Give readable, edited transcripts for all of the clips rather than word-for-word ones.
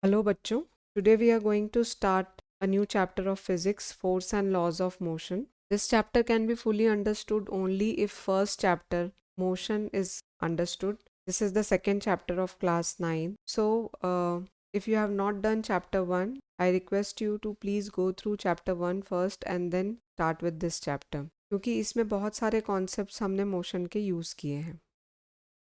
Hello बच्चों, today we are going to start a new chapter of physics, force and laws of motion. This chapter can be fully understood only if first chapter, motion, is understood. This is the second chapter of class 9. So, if you have not done chapter 1, I request you to please go through chapter 1 first and then start with this chapter. क्योंकि इसमें बहुत सारे concepts हमने motion के use किए हैं.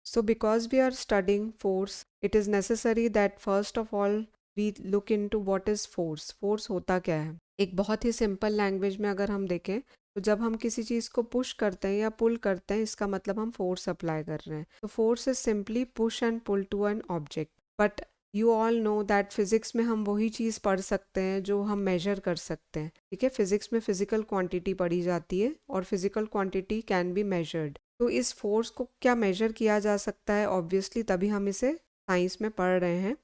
So, because we are studying force, it is necessary that first of all we look into what is force. Force होता क्या है? एक बहुत ही सिंपल लैंग्वेज में अगर हम देखें तो जब हम किसी चीज़ को पुश करते हैं या पुल करते हैं इसका मतलब हम फोर्स अप्लाई कर रहे हैं. तो force is simply push and pull to an object. But you all know that physics में हम वही चीज़ पढ़ सकते हैं जो हम मेजर कर सकते हैं. ठीक है, फिजिक्स में फिजिकल क्वांटिटी पढ़ी जाती है और physical quantity can be measured. तो इस फोर्स को क्या मेजर किया जा सकता है? ऑब्वियसली तभी हम इसे साइंस में पढ़ रहे हैं.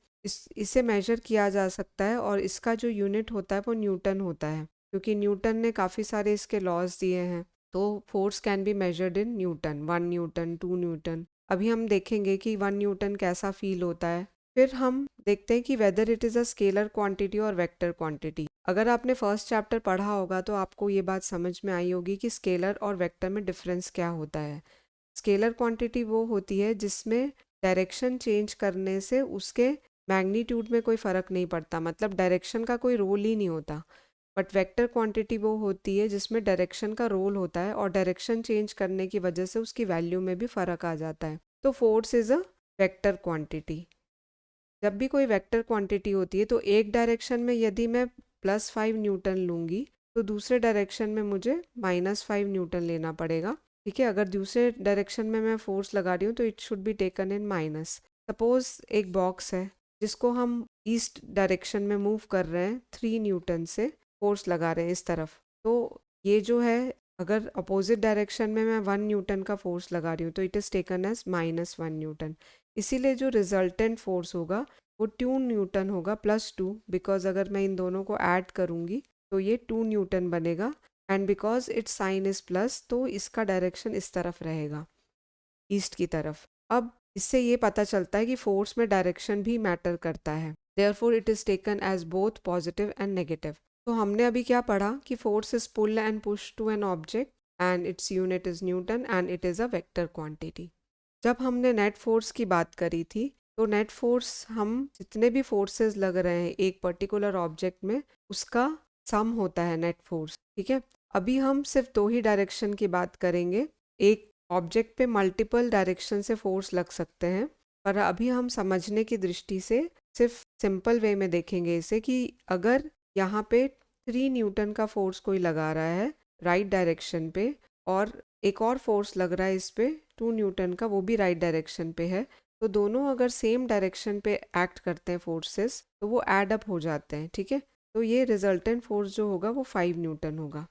इसे मेजर किया जा सकता है और इसका जो यूनिट होता है वो न्यूटन होता है, क्योंकि न्यूटन ने काफ़ी सारे इसके लॉज दिए हैं. तो force can be measured in newton, 1 Newton, 2 Newton. अभी हम देखेंगे कि 1 न्यूटन कैसा फील होता है. फिर हम देखते हैं कि whether it is a scalar quantity और वेक्टर क्वांटिटी. अगर आपने फर्स्ट चैप्टर पढ़ा होगा तो आपको ये बात समझ में आई होगी कि स्केलर और वेक्टर में डिफरेंस क्या होता है. स्केलर क्वांटिटी वो होती है जिसमें डायरेक्शन चेंज करने से उसके मैग्नीट्यूड में कोई फ़र्क नहीं पड़ता, मतलब डायरेक्शन का कोई रोल ही नहीं होता. बट वेक्टर क्वांटिटी वो होती है जिसमें डायरेक्शन का रोल होता है और डायरेक्शन चेंज करने की वजह से उसकी वैल्यू में भी फ़र्क आ जाता है. तो force is a vector quantity. जब भी कोई वेक्टर क्वांटिटी होती है तो एक डायरेक्शन में यदि मैं +5 न्यूटन लूँगी तो दूसरे डायरेक्शन में मुझे -5 न्यूटन लेना पड़ेगा. ठीक है, अगर दूसरे डायरेक्शन में मैं फोर्स लगा रही हूँ तो it should be taken in minus. Suppose एक बॉक्स है जिसको हम ईस्ट डायरेक्शन में मूव कर रहे हैं, 3 न्यूटन से फोर्स लगा रहे हैं इस तरफ. तो ये जो है, अगर अपोजिट डायरेक्शन में मैं 1 न्यूटन का फोर्स लगा रही हूँ तो it is taken as -1 newton. इसीलिए जो रिजल्टेंट फोर्स होगा वो 2 न्यूटन होगा +2, बिकॉज अगर मैं इन दोनों को ऐड करूँगी तो ये 2 न्यूटन बनेगा. And because its sign is plus तो इसका डायरेक्शन इस तरफ रहेगा, ईस्ट की तरफ. अब इससे ये पता चलता है कि फोर्स में डायरेक्शन भी मैटर करता है. Therefore it is taken as both positive and negative. तो हमने अभी क्या पढ़ा कि force is pull and push to an object and its unit is newton and it is a vector quantity. जब हमने नेट फोर्स की बात करी थी तो नेट फोर्स हम जितने भी फोर्सेस लग रहे हैं एक पर्टिकुलर ऑब्जेक्ट में उसका सम होता है नेट फोर्स. ठीक है, अभी हम सिर्फ दो ही डायरेक्शन की बात करेंगे. एक ऑब्जेक्ट पे मल्टीपल डायरेक्शन से फोर्स लग सकते हैं, पर अभी हम समझने की दृष्टि से सिर्फ सिंपल वे में देखेंगे इसे कि अगर यहाँ पे 3 न्यूटन का फोर्स कोई लगा रहा है राइट डायरेक्शन पे और एक और फोर्स लग रहा है इस पे 2 न्यूटन का, वो भी राइट डायरेक्शन पे है, तो दोनों अगर सेम डायरेक्शन पे एक्ट करते हैं फोर्सेस तो वो एड अप हो जाते हैं. ठीक है, तो ये रिजल्टेंट फोर्स जो होगा वो 5 न्यूटन होगा.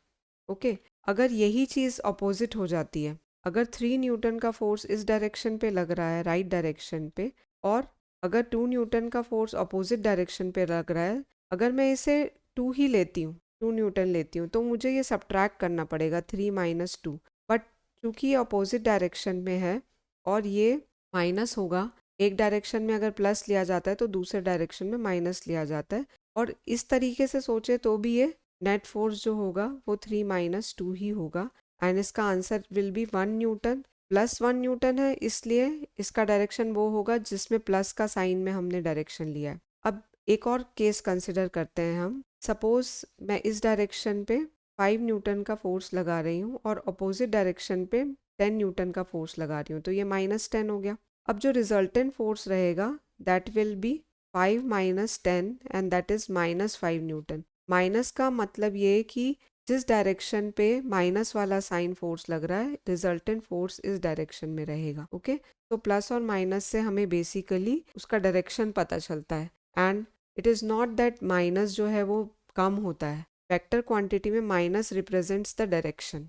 ओके, अगर यही चीज़ अपोजिट हो जाती है, अगर 3 न्यूटन का फोर्स इस डायरेक्शन पे लग रहा है राइट डायरेक्शन पे और अगर 2 न्यूटन का फोर्स अपोजिट डायरेक्शन पे लग रहा है, अगर मैं इसे 2 ही लेती हूँ, 2 न्यूटन लेती हूँ, तो मुझे ये सब्ट्रैक्ट करना पड़ेगा 3 - 2. बट चूंकि ये अपोजिट डायरेक्शन में है और ये माइनस होगा, एक डायरेक्शन में अगर प्लस लिया जाता है तो दूसरे डायरेक्शन में माइनस लिया जाता है. और इस तरीके से सोचे तो भी ये नेट फोर्स जो होगा वो 3 - 2 ही होगा. एंड इसका answer will be 1 Newton. +1 Newton है इसलिए इसका डायरेक्शन वो होगा जिसमें प्लस का साइन में हमने डायरेक्शन लिया है. अब एक और केस कंसिडर करते हैं हम. सपोज मैं इस डायरेक्शन पे 5 न्यूटन का फोर्स लगा रही हूँ और अपोजिट डायरेक्शन पे 10 न्यूटन का फोर्स लगा रही हूँ, तो ये -10 हो गया. अब जो रिजल्टेंट फोर्स रहेगा that will be 5 - 10 and that is -5 Newton. Minus का मतलब ये है कि जिस डायरेक्शन पे माइनस वाला साइन फोर्स लग रहा है रिजल्टेंट फोर्स इस डायरेक्शन में रहेगा. ओके, तो प्लस और माइनस से हमें बेसिकली उसका डायरेक्शन पता चलता है. And it is not that minus जो है वो कम होता है. वेक्टर क्वांटिटी में minus represents the direction.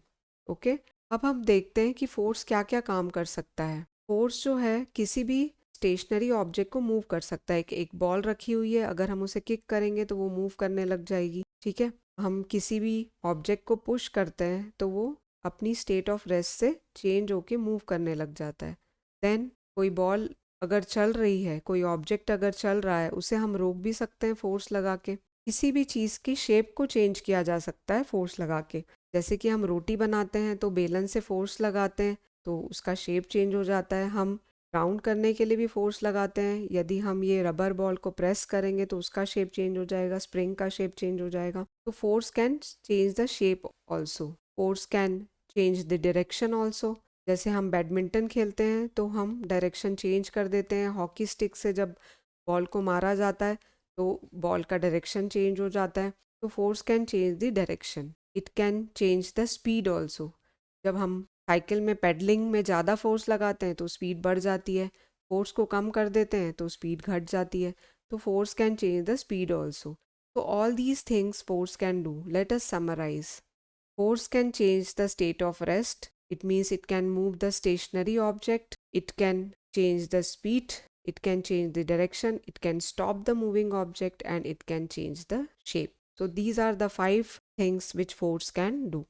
Okay, अब हम देखते हैं कि फोर्स क्या क्या काम कर सकता है. फोर्स जो है किसी भी स्टेशनरी ऑब्जेक्ट को मूव कर सकता है. एक बॉल रखी हुई है, अगर हम उसे किक करेंगे तो वो मूव करने लग जाएगी. ठीक है, हम किसी भी ऑब्जेक्ट को पुश करते हैं तो वो अपनी स्टेट ऑफ रेस्ट से चेंज होके मूव करने लग जाता है. देन कोई बॉल अगर चल रही है, कोई ऑब्जेक्ट अगर चल रहा है, उसे हम रोक भी सकते हैं फोर्स लगा के। किसी भी चीज़ की शेप को चेंज किया जा सकता है फोर्स लगा के। जैसे कि हम रोटी बनाते हैं तो बेलन से फोर्स लगाते हैं तो उसका शेप चेंज हो जाता है। हम राउंड करने के लिए भी फोर्स लगाते हैं। यदि हम ये रबर बॉल को प्रेस करेंगे तो उसका शेप चेंज हो जाएगा, स्प्रिंग का शेप चेंज हो जाएगा। तो force can change the shape also, force can change the direction also. जैसे हम बैडमिंटन खेलते हैं तो हम डायरेक्शन चेंज कर देते हैं। हॉकी स्टिक से जब बॉल को मारा जाता है तो बॉल का डायरेक्शन चेंज हो जाता है। तो force can change the direction. It can change the speed also. जब हम साइकिल में पेडलिंग में ज़्यादा फोर्स लगाते हैं तो स्पीड बढ़ जाती है, फोर्स को कम कर देते हैं तो स्पीड घट जाती है। तो force can change the speed also. तो all these things force can do. Let us summarise. Force can change the state of rest. It means it can move the stationary object. It can change the speed. It can change the direction. It can stop the moving object and it can change the shape. So these are the 5 things which force can do.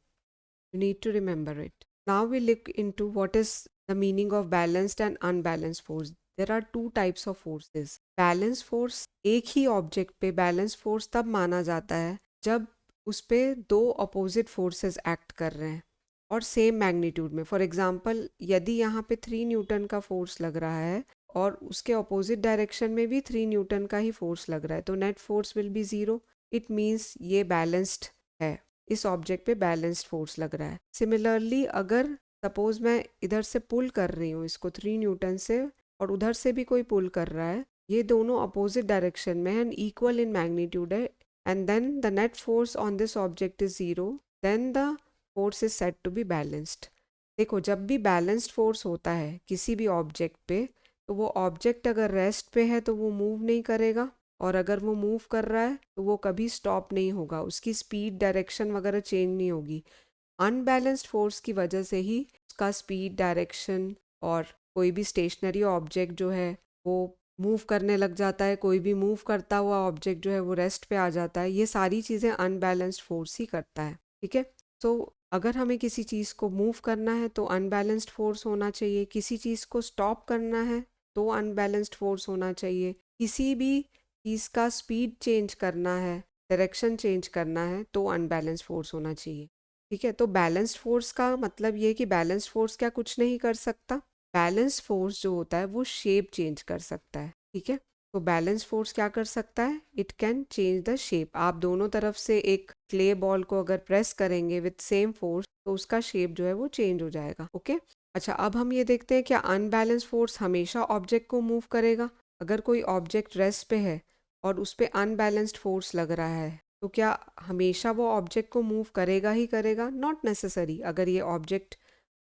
You need to remember it. Now we look into what is the meaning of balanced and unbalanced force. There are 2 types of forces. Balanced force, एक ही object पे balance force तब माना जाता है जब उस पे 2 opposite forces act कर रहे हैं और सेम मैग्नीट्यूड में। फॉर एग्जांपल, यदि यहाँ पे 3 न्यूटन का फोर्स लग रहा है और उसके अपोजिट डायरेक्शन में भी 3 न्यूटन का ही फोर्स लग रहा है तो net force will be 0। It means ये बैलेंस्ड है, इस ऑब्जेक्ट पे बैलेंस्ड फोर्स लग रहा है। सिमिलरली अगर सपोज मैं इधर से पुल कर रही हूँ इसको 3 न्यूटन से और उधर से भी कोई पुल कर रहा है, ये दोनों अपोजिट डायरेक्शन में एंड इक्वल इन मैग्नीट्यूड है, and then the net force on this object is 0, then the force is said to be balanced. देखो, जब भी बैलेंस्ड फोर्स होता है किसी भी ऑब्जेक्ट पे तो वो ऑब्जेक्ट अगर रेस्ट पे है तो वो मूव नहीं करेगा, और अगर वो मूव कर रहा है तो वो कभी स्टॉप नहीं होगा, उसकी स्पीड डायरेक्शन वगैरह चेंज नहीं होगी। अनबैलेंस्ड फोर्स की वजह से ही उसका स्पीड डायरेक्शन और कोई भी स्टेशनरी ऑब्जेक्ट जो है वो मूव करने लग जाता है, कोई भी मूव करता हुआ ऑब्जेक्ट जो है वो रेस्ट पे आ जाता है। ये सारी चीज़ें अनबैलेंस्ड फोर्स ही करता है। ठीक है, तो अगर हमें किसी चीज़ को मूव करना है तो अनबैलेंस्ड फोर्स होना चाहिए, किसी चीज़ को स्टॉप करना है तो अनबैलेंस्ड फोर्स होना चाहिए, किसी भी चीज़ का स्पीड चेंज करना है, डायरेक्शन चेंज करना है तो अनबैलेंस्ड फोर्स होना चाहिए। ठीक है, तो बैलेंस्ड फोर्स का मतलब ये कि बैलेंस्ड फोर्स क्या कुछ नहीं कर सकता? बैलेंस्ड फोर्स जो होता है वो शेप चेंज कर सकता है। ठीक है, तो बैलेंस फोर्स क्या कर सकता है? It can change the shape. आप दोनों तरफ से एक क्ले बॉल को अगर प्रेस करेंगे विथ सेम फोर्स तो उसका शेप जो है वो चेंज हो जाएगा। ओके, अच्छा, अब हम ये देखते हैं क्या अनबैलेंस फोर्स हमेशा ऑब्जेक्ट को मूव करेगा? अगर कोई ऑब्जेक्ट रेस्ट पे है और उस पे अनबैलेंस्ड फोर्स लग रहा है तो क्या हमेशा वो ऑब्जेक्ट को मूव करेगा ही करेगा? Not necessary. अगर ये ऑब्जेक्ट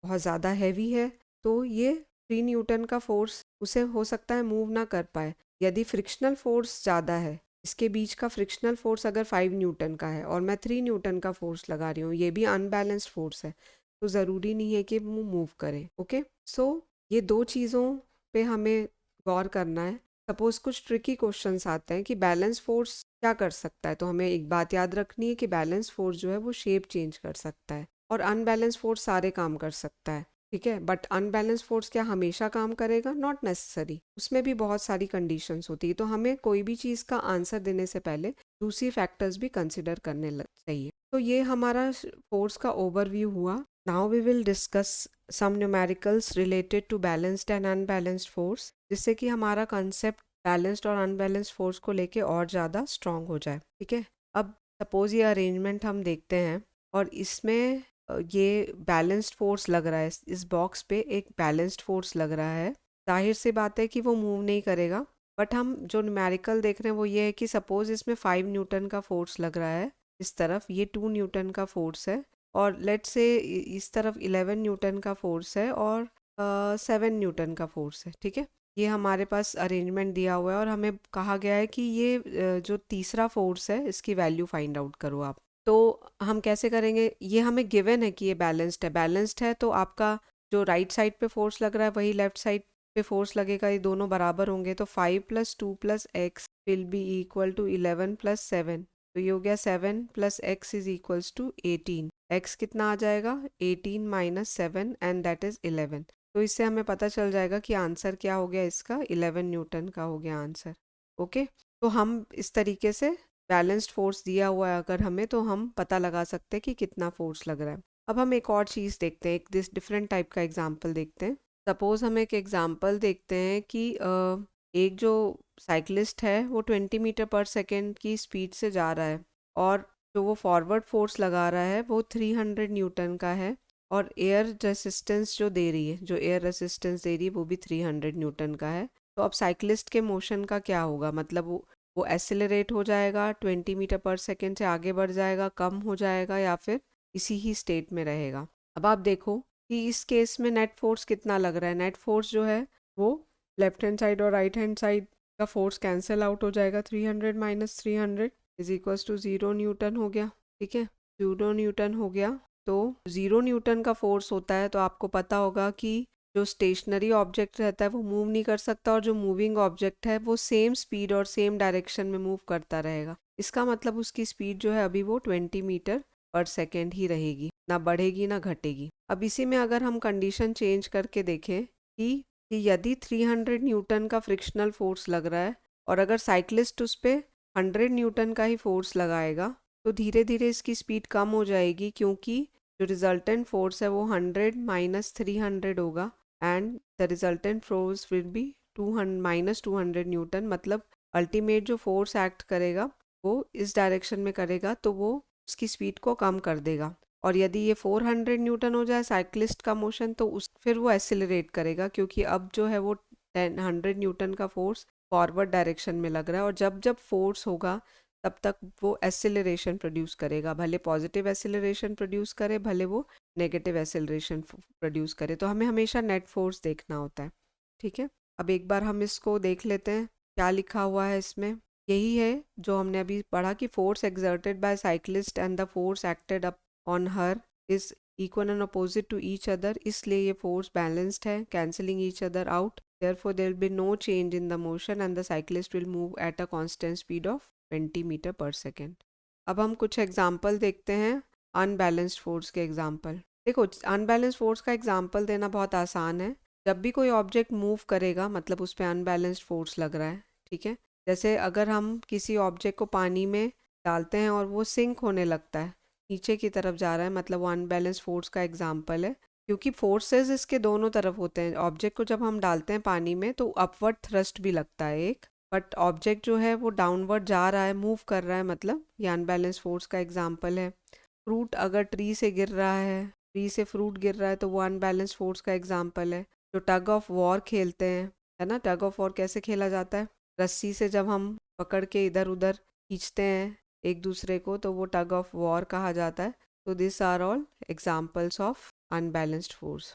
बहुत ज़्यादा हैवी है तो ये 3 न्यूटन का फोर्स उसे हो सकता है मूव ना कर पाए। यदि फ्रिक्शनल फोर्स ज़्यादा है, इसके बीच का फ्रिक्शनल फोर्स अगर 5 न्यूटन का है और मैं 3 न्यूटन का फोर्स लगा रही हूँ, ये भी अनबैलेंस्ड फोर्स है, तो ज़रूरी नहीं है कि वो मूव करे। ओके, सो ये 2 चीज़ों पे हमें गौर करना है। सपोज कुछ ट्रिकी क्वेश्चंस आते हैं कि बैलेंस फोर्स क्या कर सकता है, तो हमें एक बात याद रखनी है कि बैलेंस फोर्स जो है वो शेप चेंज कर सकता है और अनबैलेंस फोर्स सारे काम कर सकता है। ठीक है, बट अनबैलेंस फोर्स क्या हमेशा काम करेगा? नॉट नेसेसरी, उसमें भी बहुत सारी कंडीशंस होती है। तो हमें कोई भी चीज़ का आंसर देने से पहले दूसरी फैक्टर्स भी कंसिडर करने चाहिए। तो ये हमारा फोर्स का ओवरव्यू हुआ। Now we will discuss some numericals related to balanced and unbalanced force, जिससे कि हमारा कंसेप्ट बैलेंस्ड और अनबैलेंस्ड फोर्स को लेके और ज़्यादा स्ट्रांग हो जाए। ठीक है, अब सपोज ये अरेंजमेंट हम देखते हैं और इसमें ये बैलेंस्ड फोर्स लग रहा है, इस बॉक्स पे एक बैलेंस्ड फोर्स लग रहा है। जाहिर सी बात है कि वो मूव नहीं करेगा, बट हम जो न्यूमेरिकल देख रहे हैं वो ये है कि सपोज इसमें 5 न्यूटन का फोर्स लग रहा है, इस तरफ ये 2 न्यूटन का फोर्स है, और लेट से इस तरफ 11 न्यूटन का फोर्स है और 7 न्यूटन का फोर्स है। ठीक है, ये हमारे पास अरेंजमेंट दिया हुआ है और हमें कहा गया है कि ये जो तीसरा फोर्स है इसकी वैल्यू फाइंड आउट करो आप। तो हम कैसे करेंगे? ये हमें गिवन है कि ये बैलेंस्ड है तो आपका जो राइट साइड पे फोर्स लग रहा है वही लेफ्ट साइड पे फोर्स लगेगा, ये दोनों बराबर होंगे। तो 5 + 2 + x will be equal to 11 + 7, तो ये हो गया 7 + x is equals to 18। x कितना आ जाएगा? 18 - 7 एंड दैट इज 11। तो इससे हमें पता चल जाएगा कि आंसर क्या हो गया इसका, 11 न्यूटन का हो गया आंसर। ओके, तो हम इस तरीके से बैलेंस्ड फोर्स दिया हुआ है अगर हमें, तो हम पता लगा सकते हैं कि कितना फोर्स लग रहा है। अब हम एक और चीज़ देखते हैं, एक दिस डिफरेंट टाइप का एग्जांपल देखते हैं। सपोज हम एक एग्जांपल देखते हैं कि एक जो साइकिलिस्ट है वो 20 मीटर पर सेकेंड की स्पीड से जा रहा है, और जो वो फॉरवर्ड फोर्स लगा रहा है वो 300 न्यूटन का है, और एयर रेसिस्टेंस जो दे रही है, जो एयर रेसिस्टेंस दे रही है वो भी 300 न्यूटन का है। तो अब साइकिलिस्ट के मोशन का क्या होगा, मतलब वो एसिलरेट हो जाएगा, 20 मीटर पर सेकेंड से आगे बढ़ जाएगा, कम हो जाएगा, या फिर इसी ही स्टेट में रहेगा। अब आप देखो कि इस केस में नेट फोर्स कितना लग रहा है। नेट फोर्स जो है वो लेफ्ट हैंड साइड और राइट हैंड साइड का फोर्स कैंसिल आउट हो जाएगा। 300 minus 300 is equals to 0 newton हो गया। ठीक है, 0 न्यूटन हो गया। तो 0 न्यूटन का फोर्स होता है तो आपको पता होगा कि जो स्टेशनरी ऑब्जेक्ट रहता है वो मूव नहीं कर सकता, और जो मूविंग ऑब्जेक्ट है वो सेम स्पीड और सेम डायरेक्शन में मूव करता रहेगा। इसका मतलब उसकी स्पीड जो है अभी वो 20 मीटर पर सेकेंड ही रहेगी, ना बढ़ेगी ना घटेगी। अब इसी में अगर हम कंडीशन चेंज करके देखें कि यदि 300 न्यूटन का फ्रिक्शनल फोर्स लग रहा है, और अगर साइकिलिस्ट उस पर 100 न्यूटन का ही फोर्स लगाएगा, तो धीरे धीरे इसकी स्पीड कम हो जाएगी, क्योंकि जो रिजल्टेंट फोर्स है वो 100 माइनस 300 होगा, and the resultant force will be 200 minus 200 Newton. मतलब अल्टीमेट जो फोर्स एक्ट करेगा वो इस डायरेक्शन में करेगा, तो वो उसकी स्पीड को कम कर देगा। और यदि ये 400 न्यूटन हो जाए साइकिलिस्ट का मोशन, तो उस फिर वो एसिलरेट करेगा, क्योंकि अब जो है वो 100 न्यूटन का फोर्स फॉरवर्ड डायरेक्शन में लग रहा है, और जब जब फोर्स होगा तब तक वो एसिलरेशन प्रोड्यूस करेगा, भले पॉजिटिव एसिलरेशन प्रोड्यूस करे, भले वो नेगेटिव एसिलरेशन प्रोड्यूस करे। तो हमें हमेशा नेट फोर्स देखना होता है। ठीक है, अब एक बार हम इसको देख लेते हैं क्या लिखा हुआ है इसमें। यही है जो हमने अभी पढ़ा कि force exerted by cyclist and the force acted up on her is equal and opposite to each other, इसलिए ये फोर्स बैलेंस्ड है, cancelling each other out. Therefore, there will be no change in the motion and the cyclist will move at a constant speed of 20 metre पर second. अब हम कुछ example देखते हैं unbalanced force के एग्जाम्पल। देखो, unbalanced force का example देना बहुत आसान है। जब भी कोई ऑब्जेक्ट मूव करेगा मतलब उस पर अनबैलेंस्ड फोर्स लग रहा है। ठीक है, जैसे अगर हम किसी ऑब्जेक्ट को पानी में डालते हैं और वो सिंक होने लगता है, नीचे की तरफ जा रहा है, मतलब वो अनबैलेंस्ड फोर्स का एग्जाम्पल है, क्योंकि फोर्सेस इसके दोनों तरफ होते हैं। ऑब्जेक्ट को जब हम डालते हैं पानी में तो अपवर्ड थ्रस्ट भी लगता है एक, बट ऑब्जेक्ट जो है वो डाउनवर्ड जा रहा है, मूव कर रहा है, मतलब ये अनबैलेंस फोर्स का एग्जांपल है। फ्रूट अगर ट्री से गिर रहा है, ट्री से फ्रूट गिर रहा है, तो वो अनबैलेंस फोर्स का एग्जांपल है। जो टग ऑफ वॉर खेलते हैं, है ना, टग ऑफ वॉर कैसे खेला जाता है, रस्सी से जब हम पकड़ के इधर उधर खींचते हैं एक दूसरे को, तो वो टग ऑफ वॉर कहा जाता है। तो this are all examples of unbalanced force.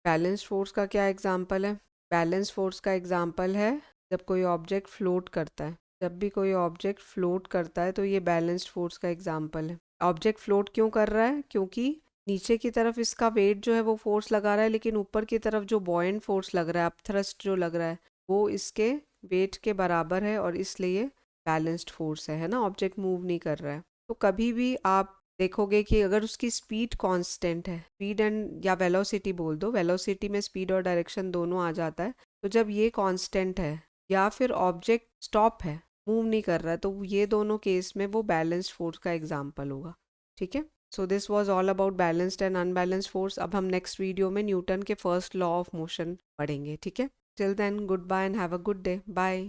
Balanced force का क्या एग्जाम्पल है? बैलेंस फोर्स का एग्जाम्पल है जब कोई ऑब्जेक्ट फ्लोट करता है। जब भी कोई ऑब्जेक्ट फ्लोट करता है तो ये बैलेंस्ड फोर्स का एग्जाम्पल है। ऑब्जेक्ट फ्लोट क्यों कर रहा है? क्योंकि नीचे की तरफ इसका वेट जो है वो फोर्स लगा रहा है, लेकिन ऊपर की तरफ जो बॉयंट फोर्स लग रहा है, अपथ्रस्ट जो लग रहा है, वो इसके वेट के बराबर है, और इसलिए बैलेंस्ड फोर्स है ना, ऑब्जेक्ट मूव नहीं कर रहा है। तो कभी भी आप देखोगे कि अगर उसकी स्पीड कांस्टेंट है, स्पीड एंड या वेलोसिटी बोल दो, वेलोसिटी में स्पीड और डायरेक्शन दोनों आ जाता है, तो जब ये कांस्टेंट है या फिर ऑब्जेक्ट स्टॉप है, मूव नहीं कर रहा है, तो ये दोनों केस में वो बैलेंस्ड फोर्स का एग्जाम्पल होगा। ठीक है, so this was all about balanced and unbalanced force. अब हम नेक्स्ट वीडियो में न्यूटन के फर्स्ट लॉ ऑफ मोशन पढ़ेंगे। ठीक है, till then goodbye and have a good day, bye.